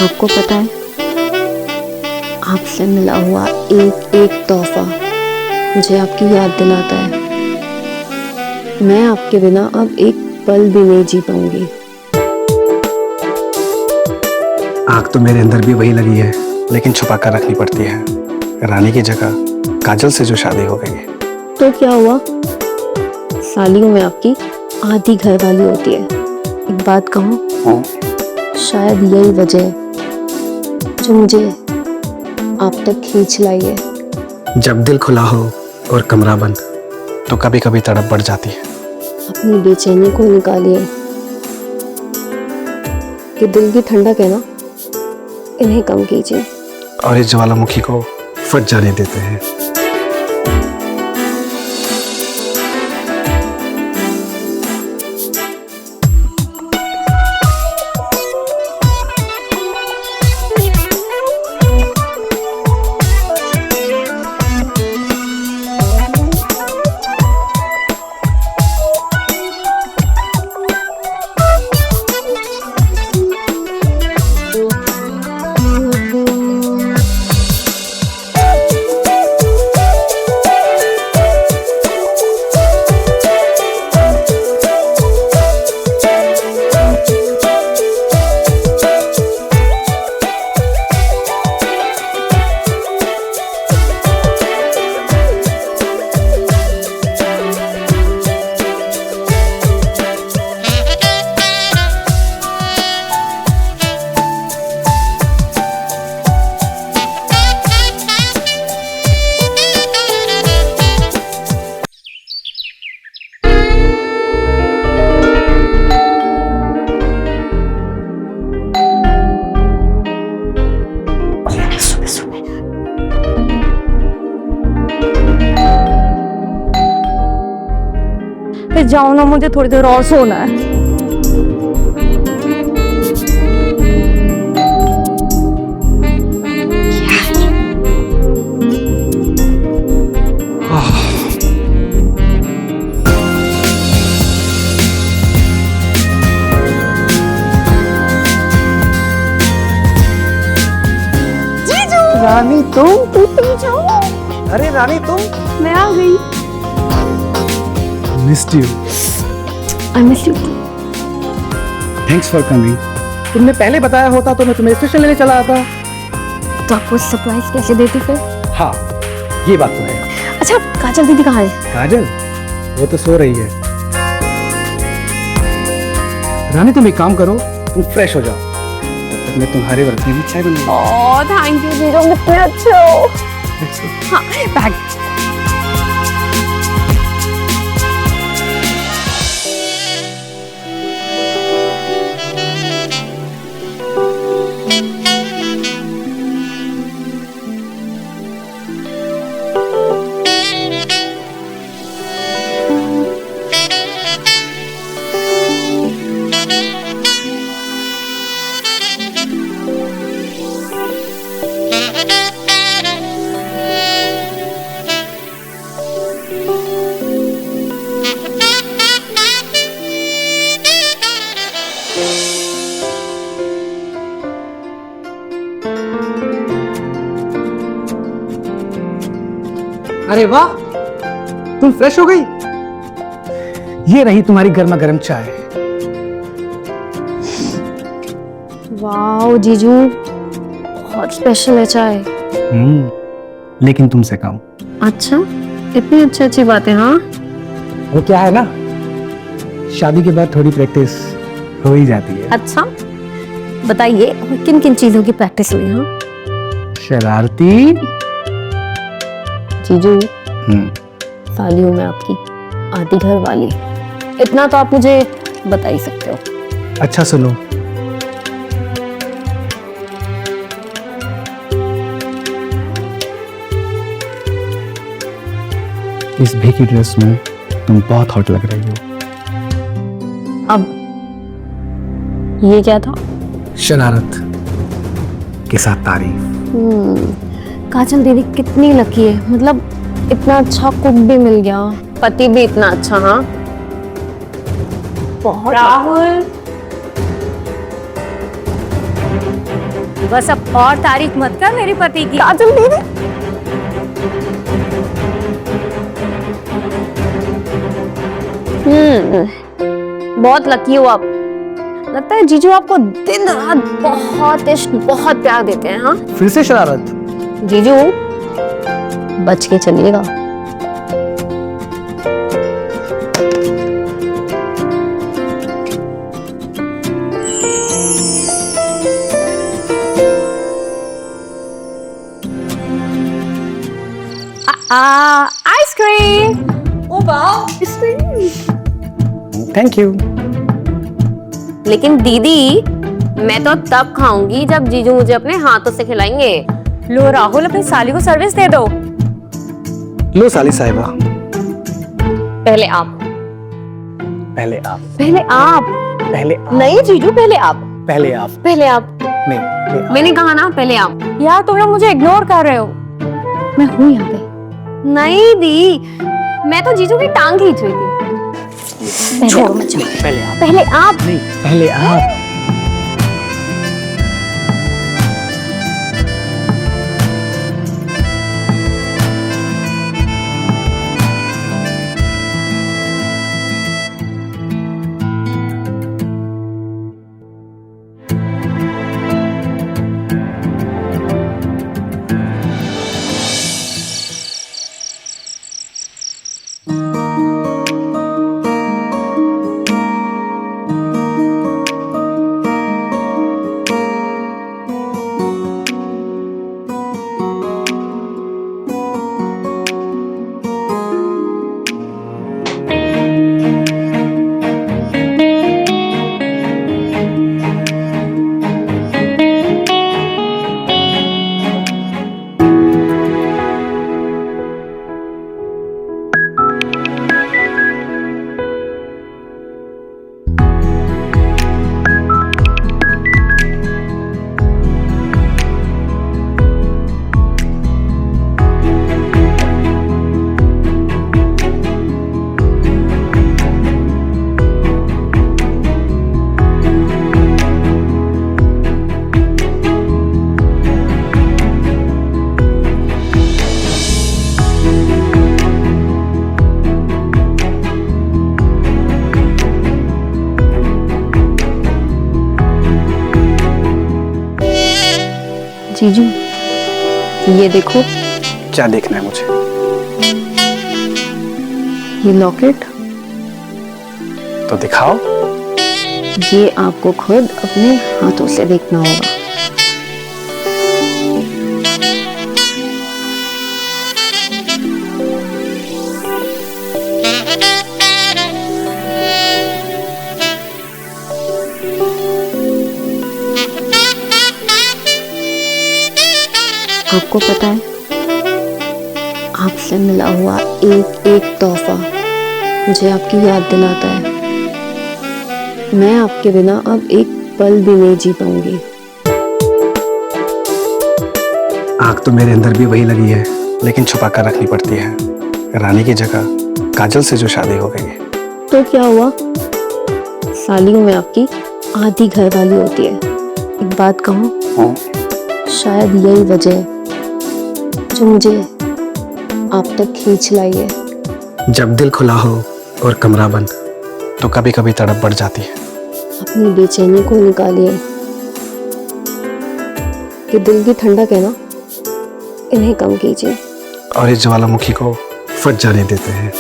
आपको पता है, आपसे मिला हुआ एक एक तोहफा मुझे आपकी याद दिलाता है। मैं आपके बिना अब एक पल भी नहीं जी पाऊंगी। आग तो मेरे अंदर भी वही लगी है, लेकिन छुपा कर रखनी पड़ती है। रानी की जगह काजल से जो शादी हो गई है। तो क्या हुआ, सालियों में आपकी आधी घर वाली होती है। एक बात कहूँ, शायद यही वजह है जो मुझे आप तक खींच लाई है। जब दिल खुला हो और कमरा बंद, तो कभी कभी तड़प बढ़ जाती है। अपनी बेचैनी को निकालिए कि दिल की ठंडक है ना, इन्हें कम कीजिए और इस ज्वालामुखी को फट जाने देते हैं। जाओ ना, मुझे थोड़ी देर और सोना है। रानी तुम जाओ। अरे रानी तुम, मैं आ गई। Missed you. I miss you. Thanks for coming. तुमने पहले बताया होता तो मैं तुम्हें स्टेशन लेने चला आता। तो आपको सरप्राइज कैसे देती फिर? हाँ, ये बात तो है। अच्छा, काजल दीदी कहाँ है? काजल, वो तो सो रही है। रानी तुम एक काम करो, तुम फ्रेश हो जाओ, तब तक मैं तुम्हारे वर्क में चाय बनाऊंगा। ओह थैंक यू जीजू, कितने अच्छे हो। हाँ, बैग। अरे वाह, तुम फ्रेश हो गई। ये रही तुम्हारी गर्मा गर्म चाय। वाह जीजू, बहुत स्पेशल है चाय। लेकिन तुमसे कम। अच्छा, इतनी अच्छी बातें। हाँ, वो क्या है ना, शादी के बाद थोड़ी प्रैक्टिस हो ही जाती है। अच्छा बताइए, किन किन चीजों की प्रैक्टिस हुई? हाँ शरारती। जीजू, सालियों में आपकी आधी घर वाली, इतना तो आप मुझे बता ही सकते हो। अच्छा सुनो, इस भीगी ड्रेस में तुम बहुत हॉट लग रही हो। अब ये क्या था? शरारत के साथ तारीफ। काजल दीदी कितनी लकी है, मतलब इतना अच्छा कुक भी मिल गया, पति भी इतना अच्छा। हाँ बहुत। राहुल, बस अब और तारीफ मत कर मेरे पति की। काजल दीदी, बहुत लकी हो आप। लगता है जीजू आपको दिन रात बहुत इश्क, बहुत प्यार देते हैं। हाँ फिर से शरारत? जीजू, बच के चलिएगा। आइसक्रीम। ओ वाह, थैंक यू। लेकिन दीदी, मैं तो तब खाऊंगी जब जीजू मुझे अपने हाथों से खिलाएंगे। लो राहुल, अपनी साली को सर्विस दे दो। लो साली साहिबा। पहले आप। पहले आप। पहले आप। पहले आप। नहीं जीजू, पहले आप। पहले आप। पहले आप। नहीं, पहले आप। मैंने कहा ना पहले आप। यार तुम लोग मुझे इग्नोर कर रहे हो। मैं हूं यहाँ पे। नहीं दी, मैं तो जीजू की टांग खींच रही थी। छोड़ो मत, नहीं, पहले आप। पहले आप। नहीं, पहले आप। जीजू, ये देखो। क्या देखना है मुझे? ये लॉकेट। तो दिखाओ। ये आपको खुद अपने हाथों से देखना होगा। आपको पता है, आपसे मिला हुआ एक एक तोहफा मुझे आपकी याद दिलाता है। मैं आपके बिना अब एक पल भी नहीं जी पाऊंगी। आग तो मेरे अंदर भी वही लगी है, लेकिन छुपा कर रखनी पड़ती है। रानी की जगह काजल से जो शादी हो गई है। तो क्या हुआ, सालियों में आपकी आधी घर वाली होती है। एक बात कहूँ, शायद यही वजह है जो मुझे आप तक खींच लाई है। जब दिल खुला हो और कमरा बंद, तो कभी कभी तड़प बढ़ जाती है। अपनी बेचैनी को निकालिए कि दिल की ठंडक है ना, इन्हें कम कीजिए। और इस ज्वालामुखी को फट जाने देते हैं।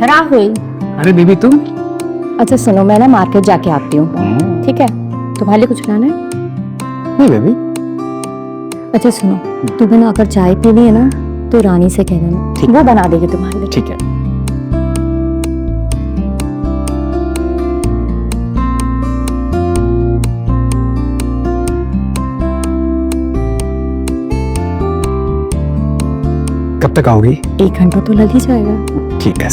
राहुल, अरे बेबी तुम? अच्छा सुनो, मैं ना मार्केट जाके आती हूँ, ठीक है? तुम्हारे लिए कुछ लाना है? नहीं बेबी। अच्छा सुनो, तुम्हें ना अगर चाय पीनी है ना तो रानी से कह देना, ठीक। वो बना देगी तुम्हारे लिए। ठीक है। कब तक आओगी? 1 घंटा तो लग ही जाएगा। ठीक है।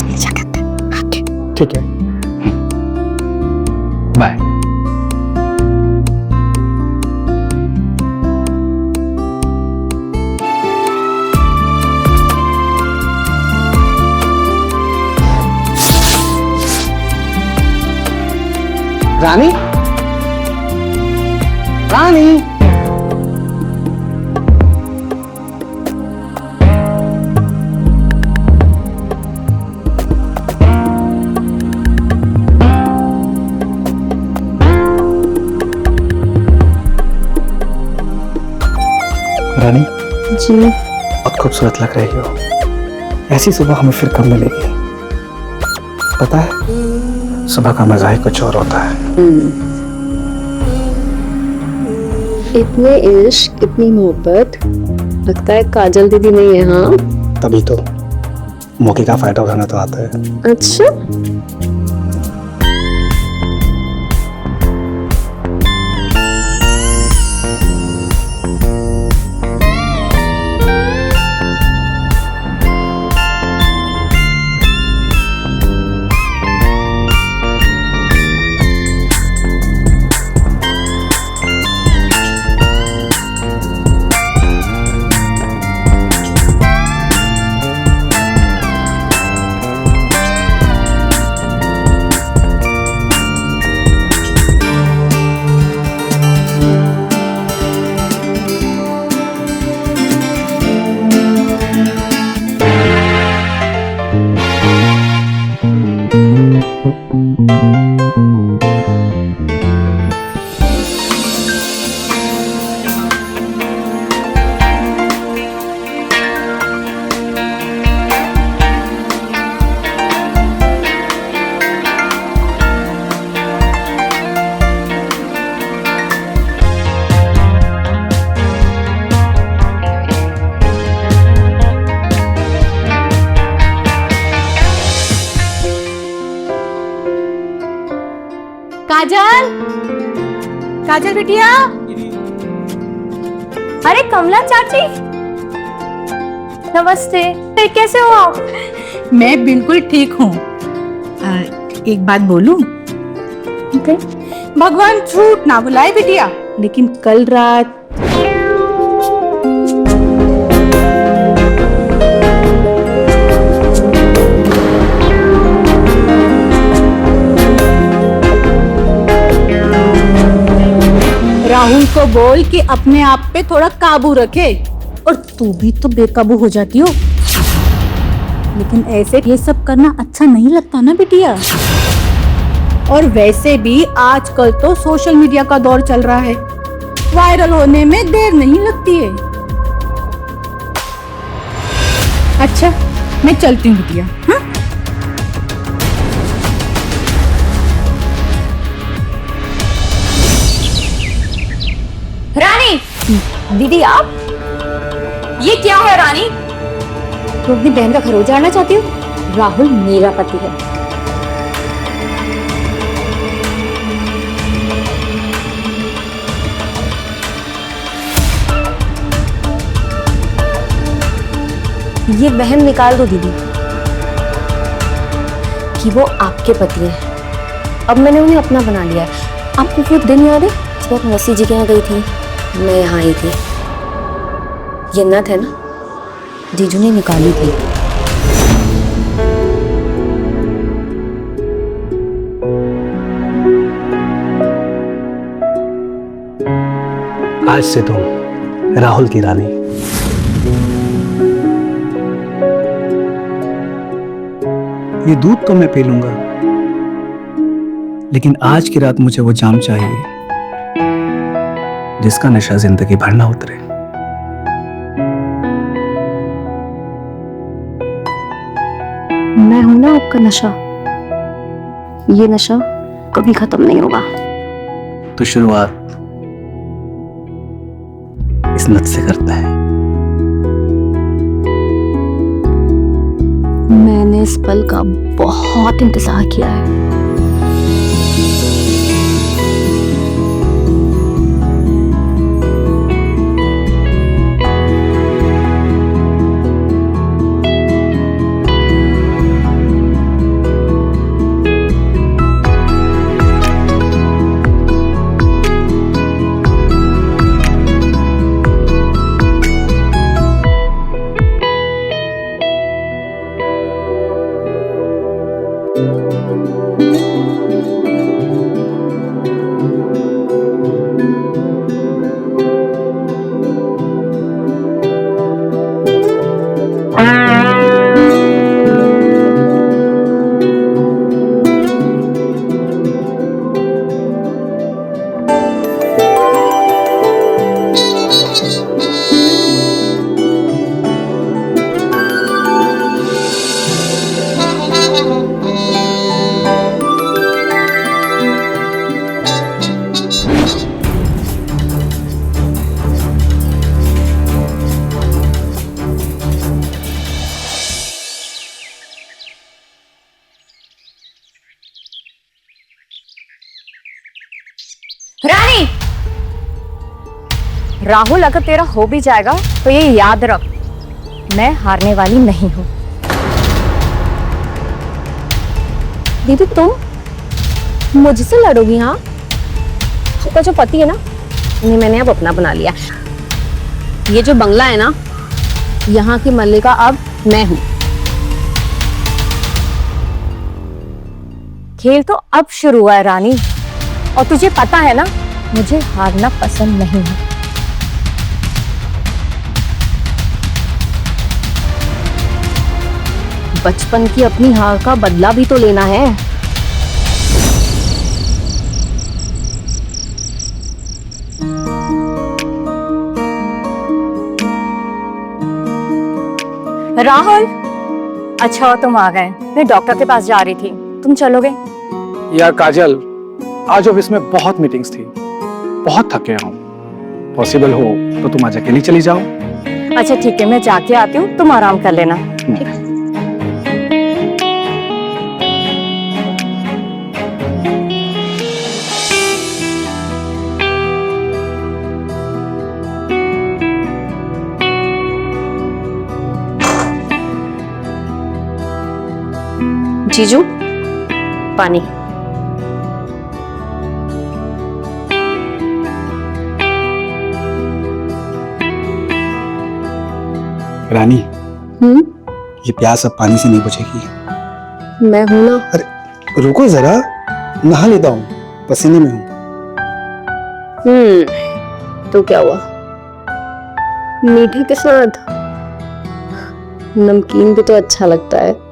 ठीक है। बाय। रानी, रानी, रानी जी बहुत खूबसूरत लग रही हो। ऐसी सुबह हमें फिर कब मिलेगी? पता है, सुबह का मजा ही कुछ और होता है। इतने इश्क, इतनी मोहब्बत, लगता है काजल दीदी नहीं है। हाँ तभी तो मौके का फायदा उठाना तो आता है। अच्छा, काजल, काजल बिटिया, अरे कमला चाची, नमस्ते। कैसे हो आप? मैं बिल्कुल ठीक हूँ। एक बात बोलूं? भगवान झूठ ना बुलाए बिटिया, लेकिन कल रात राहुल को बोल कि अपने आप पे थोड़ा काबू रखे। और तू भी तो बेकाबू हो जाती हो, लेकिन ऐसे ये सब करना अच्छा नहीं लगता ना बिटिया। और वैसे भी आजकल तो सोशल मीडिया का दौर चल रहा है, वायरल होने में देर नहीं लगती है। अच्छा मैं चलती हूँ बिटिया। हाँ? रानी, दीदी आप, ये क्या है रानी? तुम अपनी बहन का घर उजाड़ना चाहती हो? राहुल मेरा पति है। ये वहम निकाल दो दीदी कि वो आपके पति है। अब मैंने उन्हें अपना बना लिया है। आपको वो दिन याद है जब आप मौसी जी के यहाँ गई थी, मैं यहाँ आई थी, जन्नत है ना, जीजू ने निकाली थी। आज से तुम राहुल की रानी। ये दूध तो मैं पी लूंगा, लेकिन आज की रात मुझे वो जाम चाहिए जिसका नशा जिंदगी भर ना उतरे। मैं हूं ना आपका नशा, ये नशा कभी खत्म नहीं होगा। तो शुरुआत इस लत से करते हैं। मैंने इस पल का बहुत इंतजार किया है। रानी, राहुल अगर तेरा हो भी जाएगा तो ये याद रख, मैं हारने वाली नहीं हूं। दीदी तुम मुझसे लड़ोगी? हाँ, आपका जो पति है ना, इन्हें मैंने अब अपना बना लिया। ये जो बंगला है ना, यहाँ की मल्लिका अब मैं हूँ। खेल तो अब शुरू हुआ है रानी, और तुझे पता है ना, मुझे हारना पसंद नहीं है। बचपन की अपनी हार का बदला भी तो लेना है। राहुल, अच्छा तुम आ गए। मैं डॉक्टर के पास जा रही थी, तुम चलोगे? यार काजल, आज ऑफिस में बहुत मीटिंग्स थी, बहुत थके हूँ। पॉसिबल हो तो तुम आज अकेली चली जाओ। अच्छा ठीक है, मैं जाके आती हूँ, तुम आराम कर लेना। जीजू, पानी। रानी, ये प्यास अब पानी से नहीं बुझेगी। मैं हूं ना। अरे रुको जरा, नहा लेता हूँ, पसीने में हूँ। तो क्या हुआ? मीठे के साथ नमकीन भी तो अच्छा लगता है।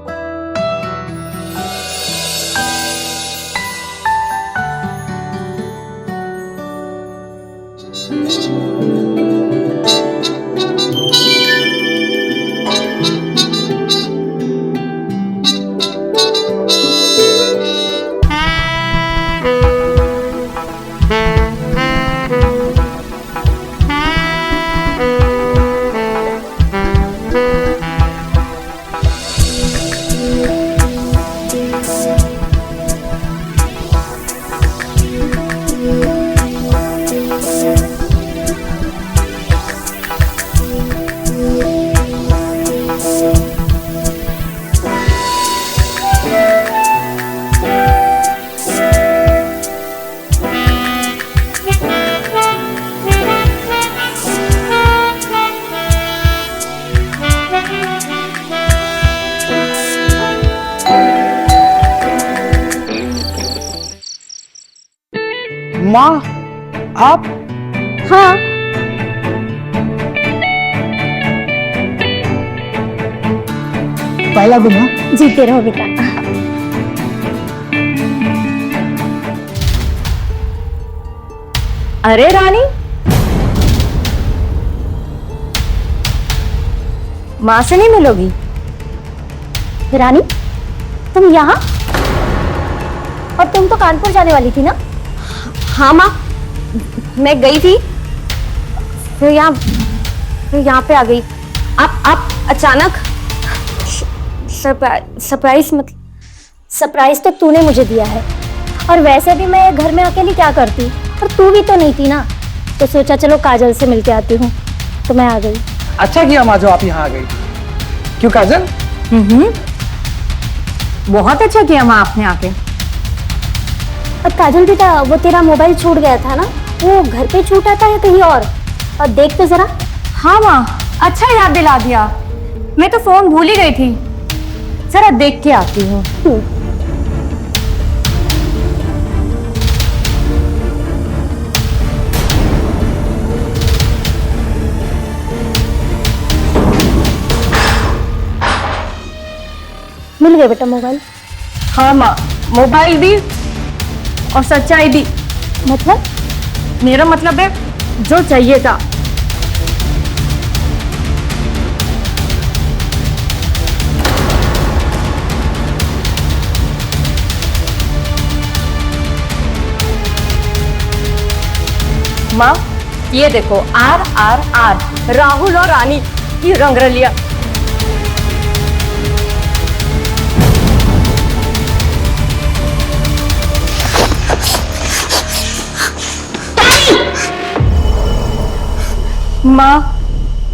माँ, आप? हाँ, पहला दिन माँ। जीते रहो बेटा। अरे रानी, माँ से नहीं मिलोगी? रानी, तुम यहाँ? और तुम तो कानपुर जाने वाली थी ना? हाँ माँ, मैं गई थी, फिर यहाँ पे आ गई। आप अचानक सरप्राइज मतलब सरप्राइज तो तूने मुझे दिया है, और वैसे भी मैं घर में अकेली क्या करती, और तू भी तो नहीं थी ना, तो सोचा चलो काजल से मिलके आती हूँ, तो मैं आ गई। अच्छा किया माँ जो आप यहाँ आ गई। क्यों काजल? बहुत अच्छा किया माँ आपने आके। और काजल बेटा, वो तेरा मोबाइल छूट गया था ना, वो घर पे छूटा था या कहीं और देख तो जरा। हाँ माँ, अच्छा याद दिला दिया, मैं तो फोन भूल ही गई थी, जरा देख के आती हूँ। मिल गया बेटा मोबाइल? हाँ माँ, मोबाइल भी और सच्चाई भी। मतलब? मेरा मतलब है जो चाहिए था। माँ ये देखो, RRR, राहुल और रानी की रंगरलिया। माँ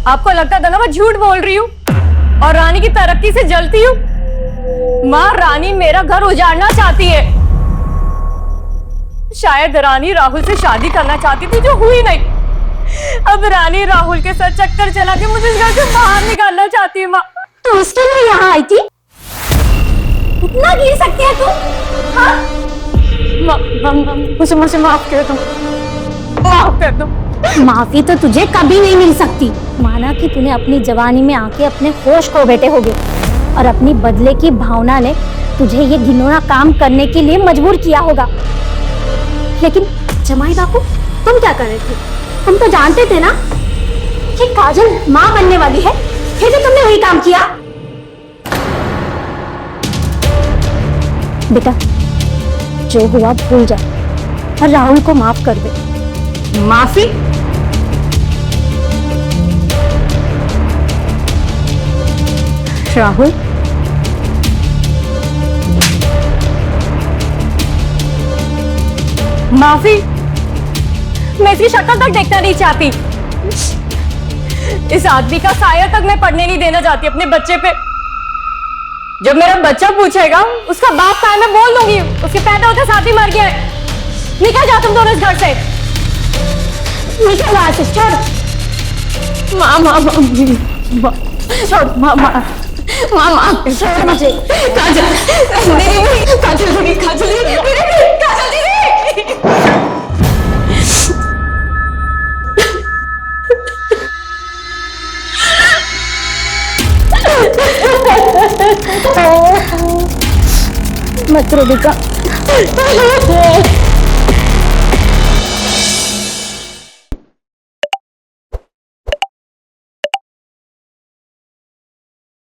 आपको लगता था ना मैं झूठ बोल रही हूँ और रानी की तरक्की से जलती हूँ। माँ रानी मेरा घर उजाड़ना चाहती है। शायद रानी राहुल से शादी करना चाहती थी, जो हुई नहीं। अब रानी राहुल के साथ चक्कर चला के मुझे इस घर से बाहर निकालना चाहती है। माँ तो उसके लिए यहाँ आई थी? इतना गिर सकती है तू? हाँ? मुझे माफ कर दो, माफ कर दो। माफी तो तुझे कभी नहीं मिल सकती। माना कि तूने अपनी जवानी में आके अपने होश खो बैठे होगे, और अपनी बदले की भावना ने तुझे ये घिनौना काम करने के लिए मजबूर किया होगा। लेकिन जमाई बापू, तुम क्या कर रहे थे? तुम तो जानते थे ना कि काजल माँ बनने वाली है, फिर भी तुमने वही काम किया। बेटा, जो हुआ भूल जा और राहुल को माफ कर दे। माफी? राहुल, माफी? मैं इसकी शक्ल तक देखना नहीं चाहती। इस आदमी का साया तक मैं पढ़ने नहीं देना चाहती अपने बच्चे पे। जब मेरा बच्चा पूछेगा उसका बाप कहाँ है, मैं बोल दूंगी उसके पैदा होते साथ ही मर गया है। निकल जा तुम दोनों इस घर से। निकल वहां से, छोड़। माँ माँ माँ छोड़, माँ माँ माँ माँ छोड़ मुझे। काजल नहीं, काजल नहीं, काजल नहीं, काजल नहीं। मत रो बेटा।